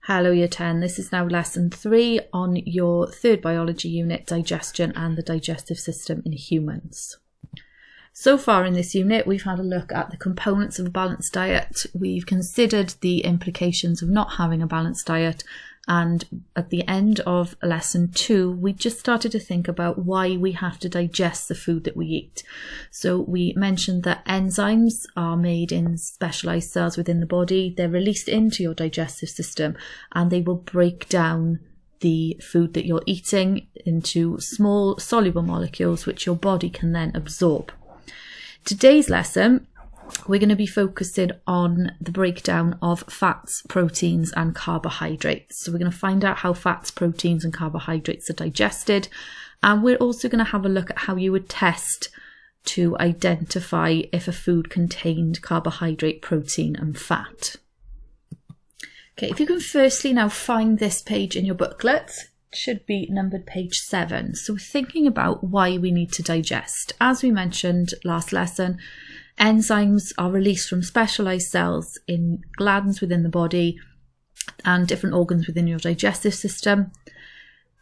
Hello Year 10, this is now lesson 3 on your third biology unit, digestion and the digestive system in humans. So far in this unit we've had a look at the components of a balanced diet, we've considered the implications of not having a balanced diet, and at the end of lesson 2 we just started to think about why we have to digest the food that we eat. So we mentioned that enzymes are made in specialized cells within the body, they're released into your digestive system and they will break down the food that you're eating into small soluble molecules which your body can then absorb. Today's lesson we're going to be focusing on the breakdown of fats, proteins and carbohydrates. So we're going to find out how fats, proteins and carbohydrates are digested, and we're also going to have a look at how you would test to identify if a food contained carbohydrate, protein and fat. Okay, if you can firstly now find this page in your booklet, it should be numbered page 7. So we're thinking about why we need to digest. As we mentioned last lesson, enzymes are released from specialized cells in glands within the body and different organs within your digestive system.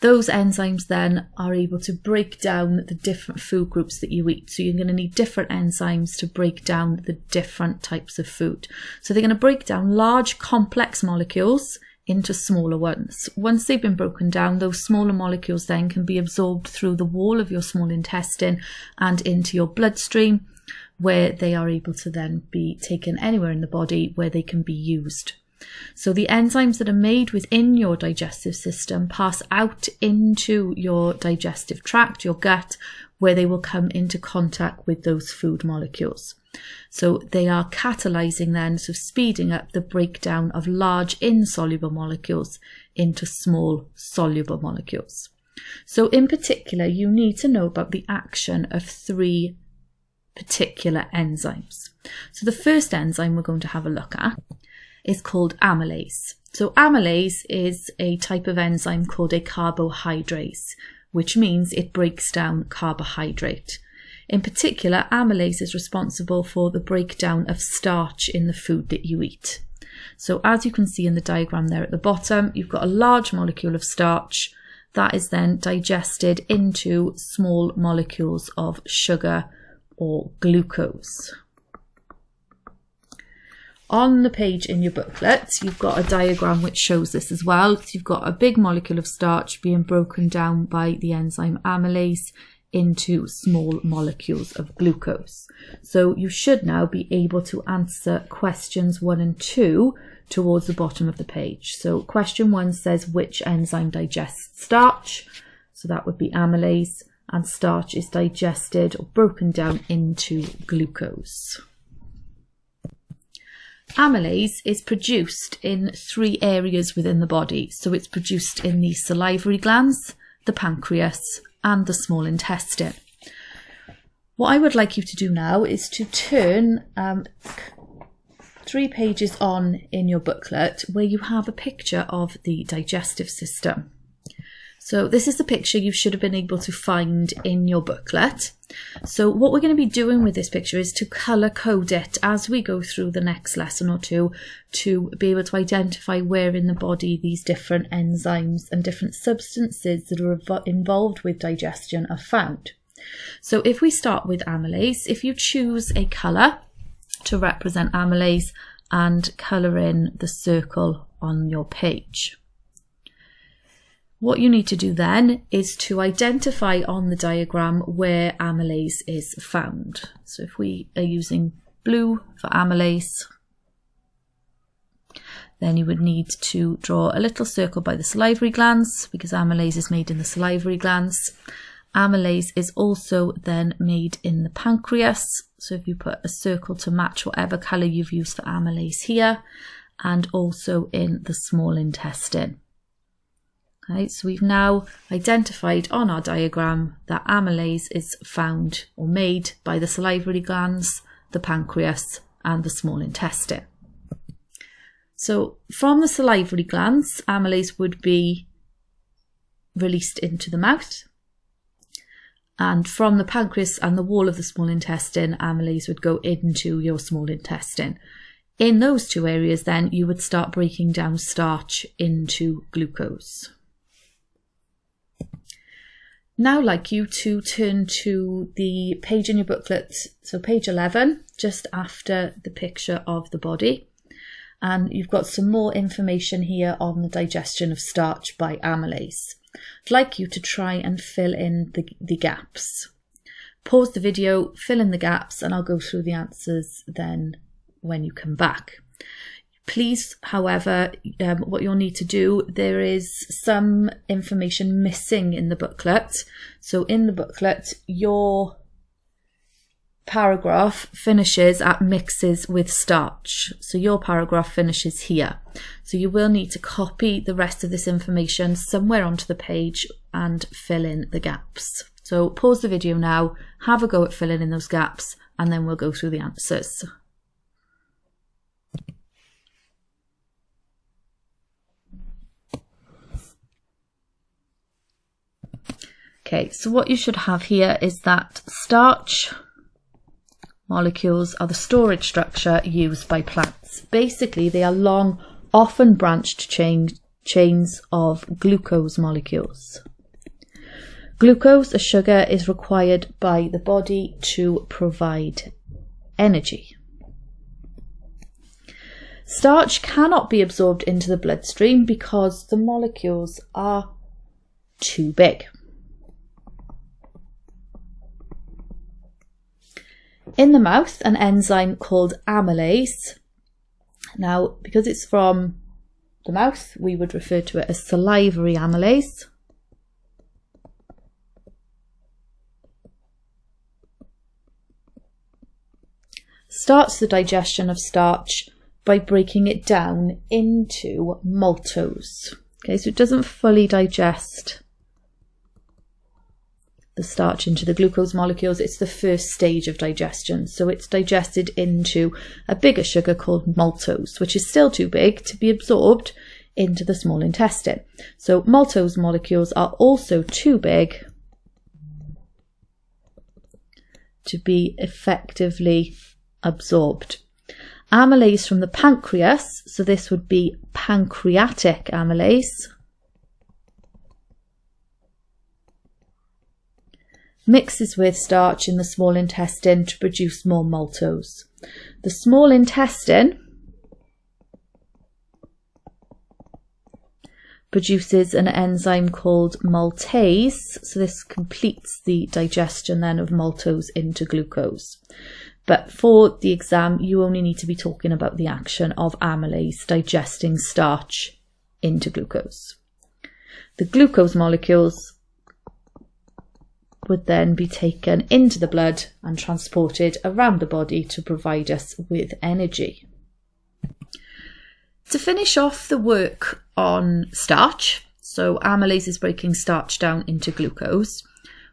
Those enzymes then are able to break down the different food groups that you eat. So you're going to need different enzymes to break down the different types of food. So they're going to break down large complex molecules into smaller ones. Once they've been broken down, those smaller molecules then can be absorbed through the wall of your small intestine and into your bloodstream, where they are able to then be taken anywhere in the body where they can be used. So the enzymes that are made within your digestive system pass out into your digestive tract, your gut, where they will come into contact with those food molecules. So they are catalyzing then, so speeding up the breakdown of large insoluble molecules into small soluble molecules. So in particular, you need to know about the action of 3 particular enzymes. So the first enzyme we're going to have a look at is called amylase. So amylase is a type of enzyme called a carbohydrase, which means it breaks down carbohydrate. In particular, amylase is responsible for the breakdown of starch in the food that you eat. So as you can see in the diagram there at the bottom, you've got a large molecule of starch that is then digested into small molecules of sugar or glucose. On the page in your booklet, you've got a diagram which shows this as well. So you've got a big molecule of starch being broken down by the enzyme amylase into small molecules of glucose. So you should now be able to answer questions 1 and 2 towards the bottom of the page. So question 1 says which enzyme digests starch? So that would be amylase. And starch is digested or broken down into glucose. Amylase is produced in 3 areas within the body. So it's produced in the salivary glands, the pancreas, and the small intestine. What I would like you to do now is to turn 3 pages on in your booklet where you have a picture of the digestive system. So this is the picture you should have been able to find in your booklet. So what we're going to be doing with this picture is to colour code it as we go through the next lesson or 2 to be able to identify where in the body these different enzymes and different substances that are involved with digestion are found. So if we start with amylase, if you choose a colour to represent amylase and colour in the circle on your page. What you need to do then is to identify on the diagram where amylase is found. So if we are using blue for amylase, then you would need to draw a little circle by the salivary glands because amylase is made in the salivary glands. Amylase is also then made in the pancreas. So if you put a circle to match whatever colour you've used for amylase here, and also in the small intestine. Okay, so we've now identified on our diagram that amylase is found or made by the salivary glands, the pancreas and the small intestine. So from the salivary glands, amylase would be released into the mouth, and from the pancreas and the wall of the small intestine, amylase would go into your small intestine. In those two areas then you would start breaking down starch into glucose. Now I'd like you to turn to the page in your booklet, so page 11, just after the picture of the body. And you've got some more information here on the digestion of starch by amylase. I'd like you to try and fill in the gaps. Pause the video, fill in the gaps, and I'll go through the answers then when you come back. Please, however, what you'll need to do, there is some information missing in the booklet. So in the booklet, your paragraph finishes at mixes with starch. So your paragraph finishes here. So you will need to copy the rest of this information somewhere onto the page and fill in the gaps. So pause the video now, have a go at filling in those gaps, and then we'll go through the answers. Okay, so what you should have here is that starch molecules are the storage structure used by plants. Basically, they are long, often branched chains of glucose molecules. Glucose, a sugar, is required by the body to provide energy. Starch cannot be absorbed into the bloodstream because the molecules are too big. In the mouth, an enzyme called amylase. Now, because it's from the mouth, we would refer to it as salivary amylase. Starts the digestion of starch by breaking it down into maltose. Okay, so it doesn't fully digest the starch into the glucose molecules. It's the first stage of digestion. So it's digested into a bigger sugar called maltose, which is still too big to be absorbed into the small intestine. So maltose molecules are also too big to be effectively absorbed. Amylase from the pancreas, so this would be pancreatic amylase, mixes with starch in the small intestine to produce more maltose. The small intestine produces an enzyme called maltase, so this completes the digestion then of maltose into glucose. But for the exam, you only need to be talking about the action of amylase digesting starch into glucose. The glucose molecules would then be taken into the blood and transported around the body to provide us with energy. To finish off the work on starch, so amylase is breaking starch down into glucose,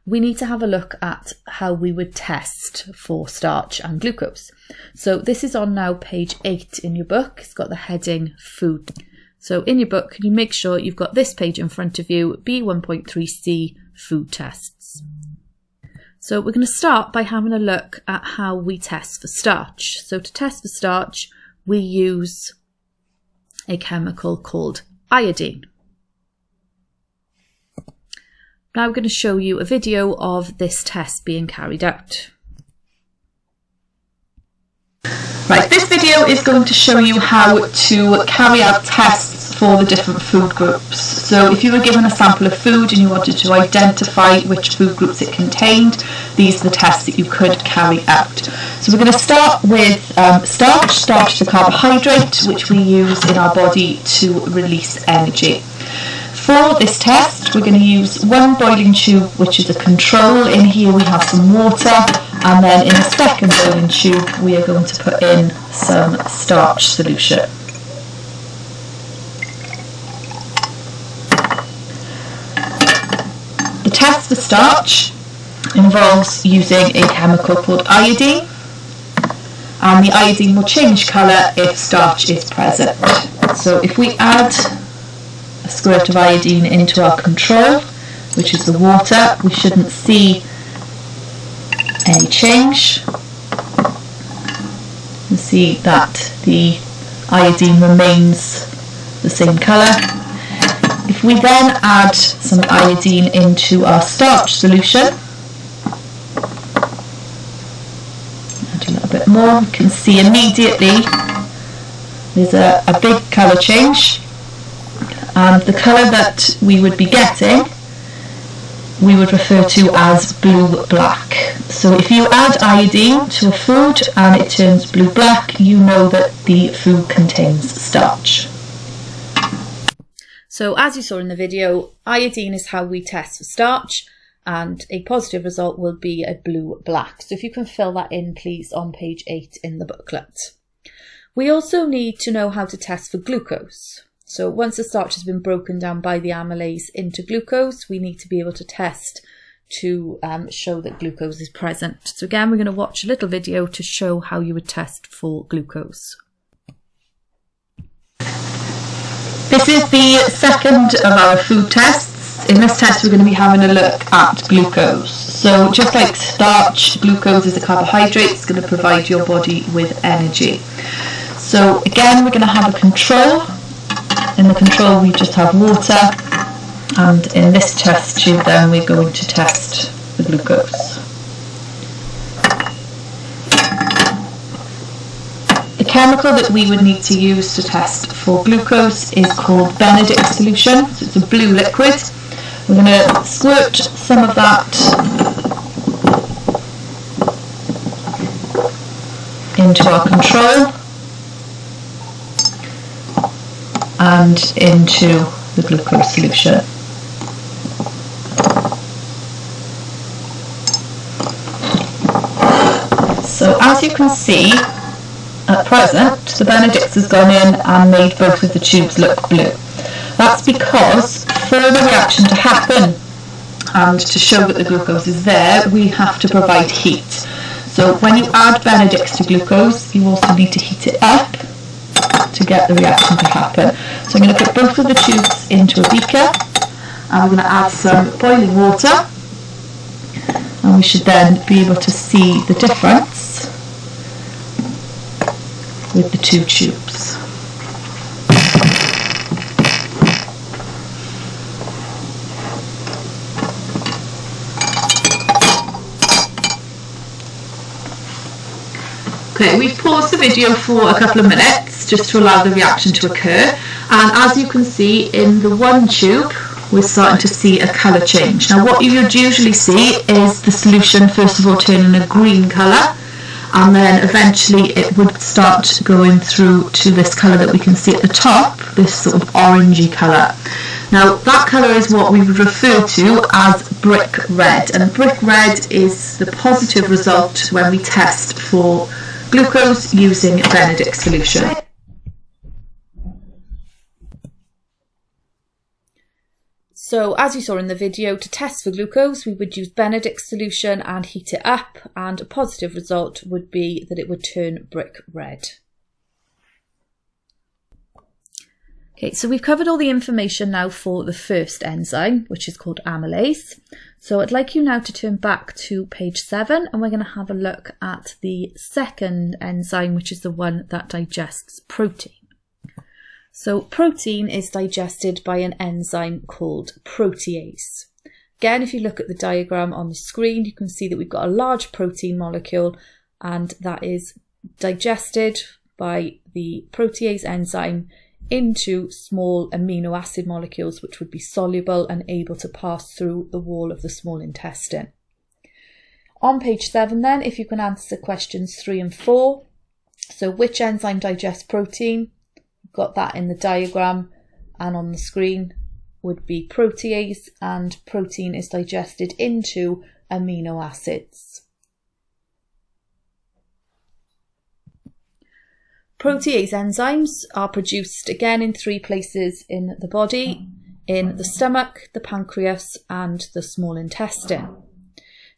we need to have a look at how we would test for starch and glucose. So this is on now page 8 in your book. It's got the heading food. So in your book, can you make sure you've got this page in front of you, B1.3 food tests. So we're going to start by having a look at how we test for starch. So to test for starch, we use a chemical called iodine. Now I'm going to show you a video of this test being carried out. Right, this video is going to show you how to carry out tests for the different food groups. So if you were given a sample of food and you wanted to identify which food groups it contained, these are the tests that you could carry out. So we're going to start with starch. Starch is a carbohydrate which we use in our body to release energy. For this test, we're going to use one boiling tube, which is a control. In here we have some water, and then in the second boiling tube we are going to put in some starch solution. The test for starch involves using a chemical called iodine, and the iodine will change colour if starch is present. So if we add a squirt of iodine into our control, which is the water, we shouldn't see any change. You see see that the iodine remains the same colour. If we then add some iodine into our starch solution, add a little bit more, we can see immediately there's a big colour change, and the colour that we would be getting we would refer to as blue-black. So if you add iodine to a food and it turns blue-black, you know that the food contains starch. So as you saw in the video, iodine is how we test for starch, and a positive result will be a blue-black. So if you can fill that in, please, on page 8 in the booklet. We also need to know how to test for glucose. So once the starch has been broken down by the amylase into glucose, we need to be able to test to show that glucose is present. So again, we're going to watch a little video to show how you would test for glucose. This is the second of our food tests. In this test, we're going to be having a look at glucose. So just like starch, glucose is a carbohydrate. It's going to provide your body with energy. So again, we're going to have a control. In the control, we just have water, and in this test tube then we're going to test the glucose. The chemical that we would need to use to test for glucose is called Benedict solution. So it's a blue liquid. We're going to squirt some of that into our control and into the glucose solution. So as you can see, at present, the Benedict has gone in and made both of the tubes look blue. That's because for the reaction to happen and to show that the glucose is there, we have to provide heat. So when you add Benedict to glucose, you also need to heat it up to get the reaction to happen. So I'm going to put both of the tubes into a beaker, and we're going to add some boiling water, and we should then be able to see the difference with the two tubes. Okay, we've paused the video for a couple of minutes just to allow the reaction to occur, and as you can see in the one tube we're starting to see a colour change. Now what you would usually see is the solution first of all turning a green colour, and then eventually it would start going through to this colour that we can see at the top, this sort of orangey colour. Now that colour is what we would refer to as brick red, and brick red is the positive result when we test for glucose using Benedict solution. So as you saw in the video, to test for glucose we would use Benedict solution and heat it up, and a positive result would be that it would turn brick red. Okay, so we've covered all the information now for the first enzyme, which is called amylase. So I'd like you now to turn back to page 7, and we're going to have a look at the second enzyme, which is the one that digests protein. So protein is digested by an enzyme called protease. Again, if you look at the diagram on the screen, you can see that we've got a large protein molecule, and that is digested by the protease enzyme into small amino acid molecules, which would be soluble and able to pass through the wall of the small intestine. On page 7 then, if you can answer questions 3 and 4. So which enzyme digests protein? You've got that in the diagram, and on the screen would be protease, and protein is digested into amino acids. Protease enzymes are produced again in 3 places in the body: in the stomach, the pancreas, and the small intestine.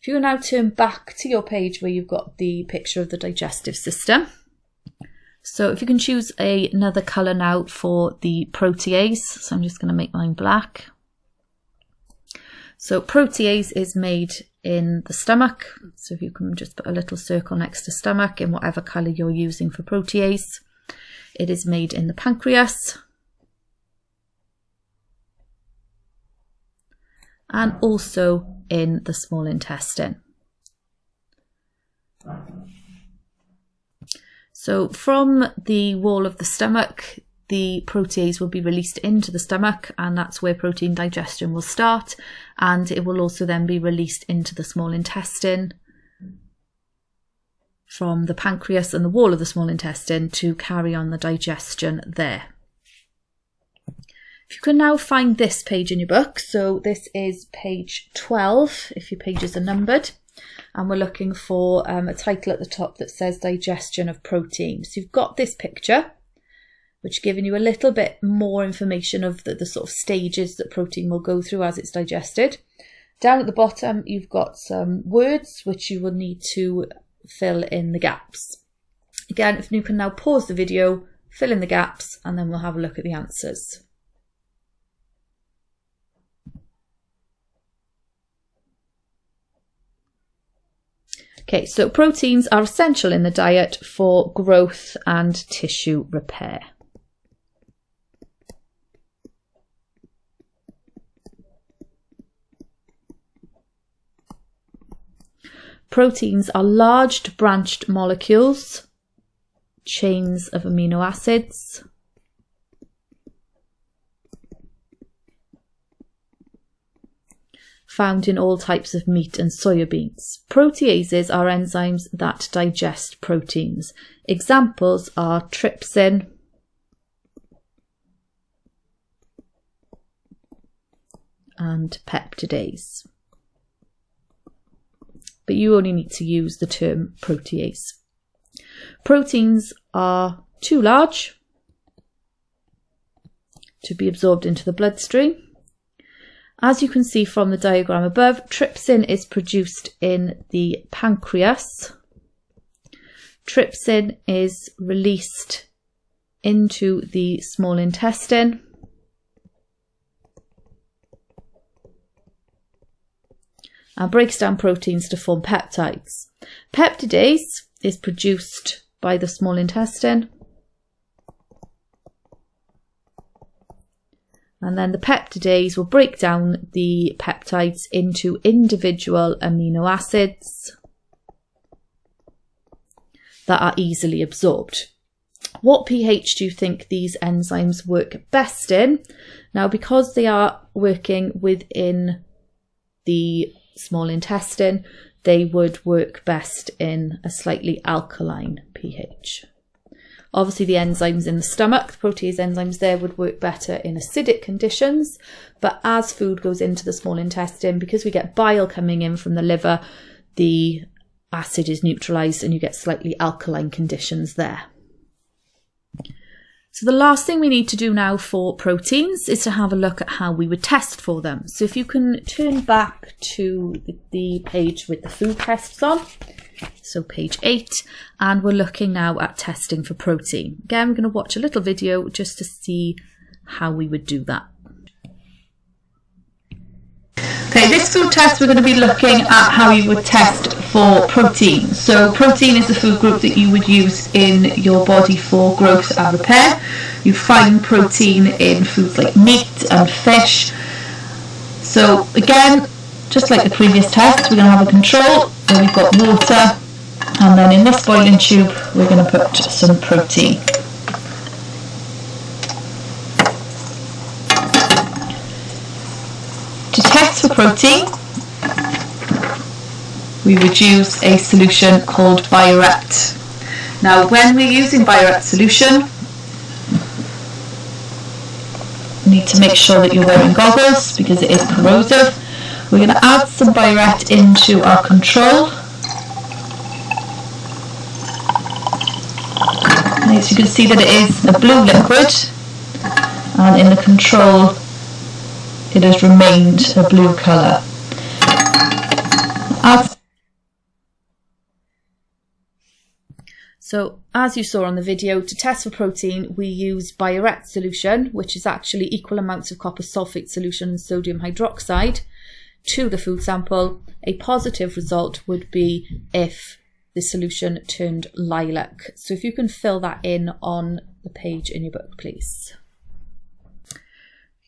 If you will now turn back to your page where you've got the picture of the digestive system. So if you can choose another colour now for the protease, so I'm just going to make mine black. So protease is made in the stomach. So if you can just put a little circle next to stomach in whatever colour you're using for protease. It is made in the pancreas. And also in the small intestine. So from the wall of the stomach, the protease will be released into the stomach, and that's where protein digestion will start, and it will also then be released into the small intestine from the pancreas and the wall of the small intestine to carry on the digestion there. If you can now find this page in your book, so this is page 12 if your pages are numbered, and we're looking for a title at the top that says digestion of protein. So you've got this picture, which is giving you a little bit more information of the sort of stages that protein will go through as it's digested. Down at the bottom, you've got some words which you will need to fill in the gaps. Again, if you can now pause the video, fill in the gaps, and then we'll have a look at the answers. Okay, so proteins are essential in the diet for growth and tissue repair. Proteins are large branched molecules, chains of amino acids, found in all types of meat and soya beans. Proteases are enzymes that digest proteins. Examples are trypsin, and peptidase. But you only need to use the term protease. Proteins are too large to be absorbed into the bloodstream. As you can see from the diagram above, trypsin is produced in the pancreas. Trypsin is released into the small intestine. And breaks down proteins to form peptides. Peptidase is produced by the small intestine. And then the peptidase will break down the peptides into individual amino acids that are easily absorbed. What pH do you think these enzymes work best in? Now, because they are working within the small intestine, they would work best in a slightly alkaline pH. Obviously, the enzymes in the stomach, the protease enzymes there, would work better in acidic conditions. But as food goes into the small intestine, because we get bile coming in from the liver, the acid is neutralised and you get slightly alkaline conditions there. So the last thing we need to do now for proteins is to have a look at how we would test for them. So if you can turn back to the page with the food tests on, so page 8, and we're looking now at testing for protein. Again, we're going to watch a little video just to see how we would do that. Okay, this food test we're going to be looking at how you would test for protein. So protein is the food group that you would use in your body for growth and repair. You find protein in foods like meat and fish. So again, just like the previous test, we're going to have a control where we've got water, and then in this boiling tube we're going to put some protein. To test for protein, we would use a solution called Biorect. Now, when we're using Biorect solution, you need to make sure that you're wearing goggles because it is corrosive. We're going to add some Biorect into our control. And as you can see that it is a blue liquid, and in the control it has remained a blue colour. So as you saw on the video, to test for protein, we use Biorect solution, which is actually equal amounts of copper sulfate solution and sodium hydroxide, to the food sample. A positive result would be if the solution turned lilac. So if you can fill that in on the page in your book, please.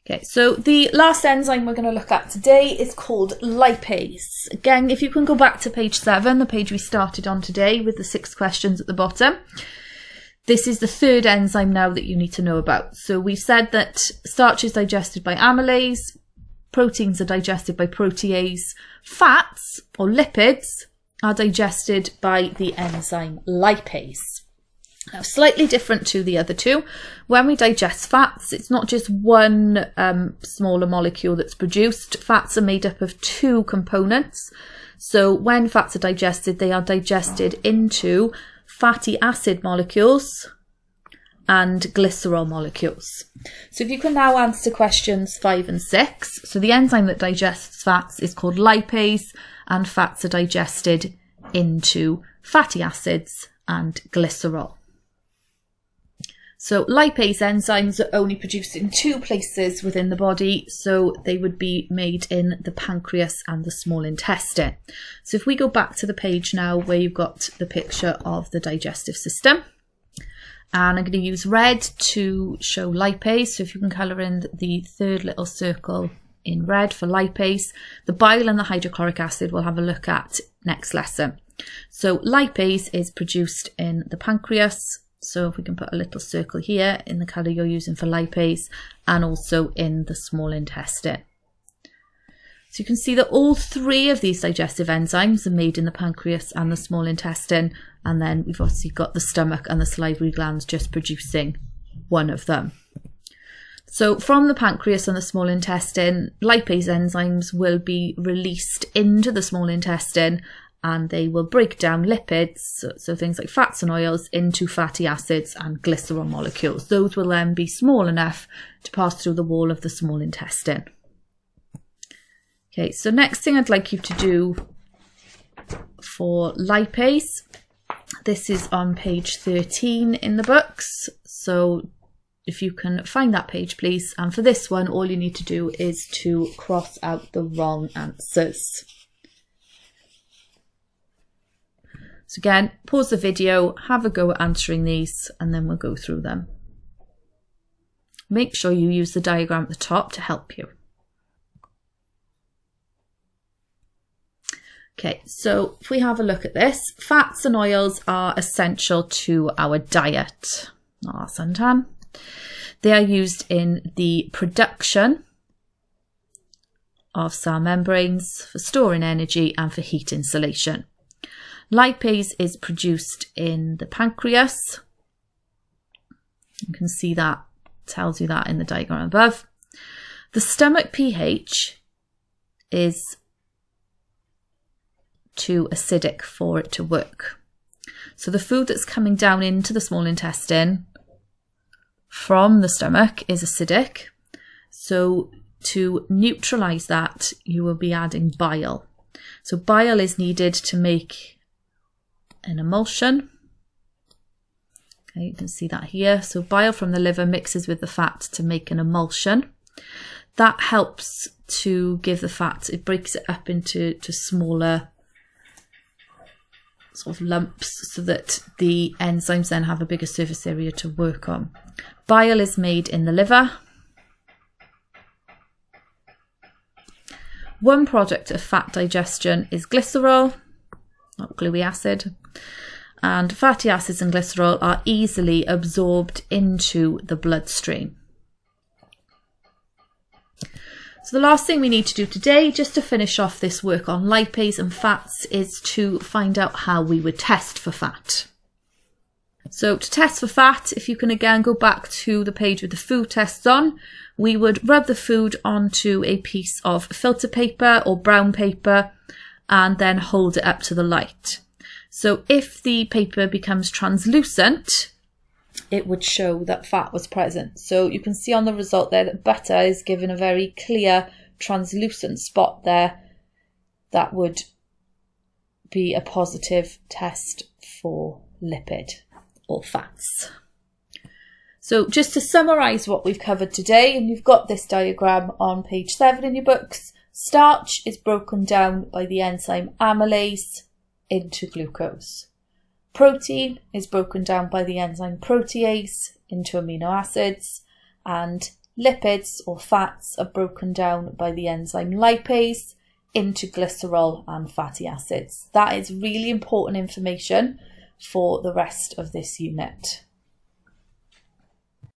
Okay, so the last enzyme we're going to look at today is called lipase. Again, if you can go back to page 7, the page we started on today with the 6 questions at the bottom. This is the third enzyme now that you need to know about. So we've said that starch is digested by amylase, proteins are digested by protease, fats or lipids are digested by the enzyme lipase. Now, slightly different to the other two. When we digest fats, it's not just one smaller molecule that's produced. Fats are made up of 2 components. So when fats are digested, they are digested into fatty acid molecules and glycerol molecules. So if you can now answer questions 5 and 6. So the enzyme that digests fats is called lipase, and fats are digested into fatty acids and glycerol. So lipase enzymes are only produced in 2 places within the body, so they would be made in the pancreas and the small intestine. So if we go back to the page now where you've got the picture of the digestive system, and I'm going to use red to show lipase. So if you can colour in the third little circle in red for lipase, the bile and the hydrochloric acid we'll have a look at next lesson. So lipase is produced in the pancreas. So if we can put a little circle here in the colour you're using for lipase, and also in the small intestine. So you can see that all 3 of these digestive enzymes are made in the pancreas and the small intestine, and then we've obviously got the stomach and the salivary glands just producing one of them. So from the pancreas and the small intestine, lipase enzymes will be released into the small intestine, and they will break down lipids, so things like fats and oils, into fatty acids and glycerol molecules. Those will then be small enough to pass through the wall of the small intestine. Okay, so next thing I'd like you to do for lipase, this is on page 13 in the books. So if you can find that page, please. And for this one, all you need to do is to cross out the wrong answers. So again, pause the video, have a go at answering these, and then we'll go through them. Make sure you use the diagram at the top to help you. Okay, so if we have a look at this, fats and oils are essential to our diet. Ah, suntan. They are used in the production of cell membranes, for storing energy, and for heat insulation. Lipase is produced in the pancreas. You can see that, tells you that in the diagram above. The stomach pH is too acidic for it to work. So the food that's coming down into the small intestine from the stomach is acidic. So to neutralize that, you will be adding bile. So bile is needed to make an emulsion. Okay, you can see that here. So bile from the liver mixes with the fat to make an emulsion. That helps to give the fat, it breaks it up into smaller sort of lumps so that the enzymes then have a bigger surface area to work on. Bile is made in the liver. One product of fat digestion is glycerol, not gluey acid, and fatty acids and glycerol are easily absorbed into the bloodstream. So the last thing we need to do today, just to finish off this work on lipase and fats, is to find out how we would test for fat. So to test for fat, if you can again go back to the page with the food tests on, we would rub the food onto a piece of filter paper or brown paper and then hold it up to the light. So if the paper becomes translucent, it would show that fat was present. So you can see on the result there that butter is given a very clear translucent spot there. That would be a positive test for lipid or fats. So just to summarise what we've covered today, and you've got this diagram on page 7 in your books. Starch is broken down by the enzyme amylase into glucose. Protein is broken down by the enzyme protease into amino acids, and lipids or fats are broken down by the enzyme lipase into glycerol and fatty acids. That is really important information for the rest of this unit.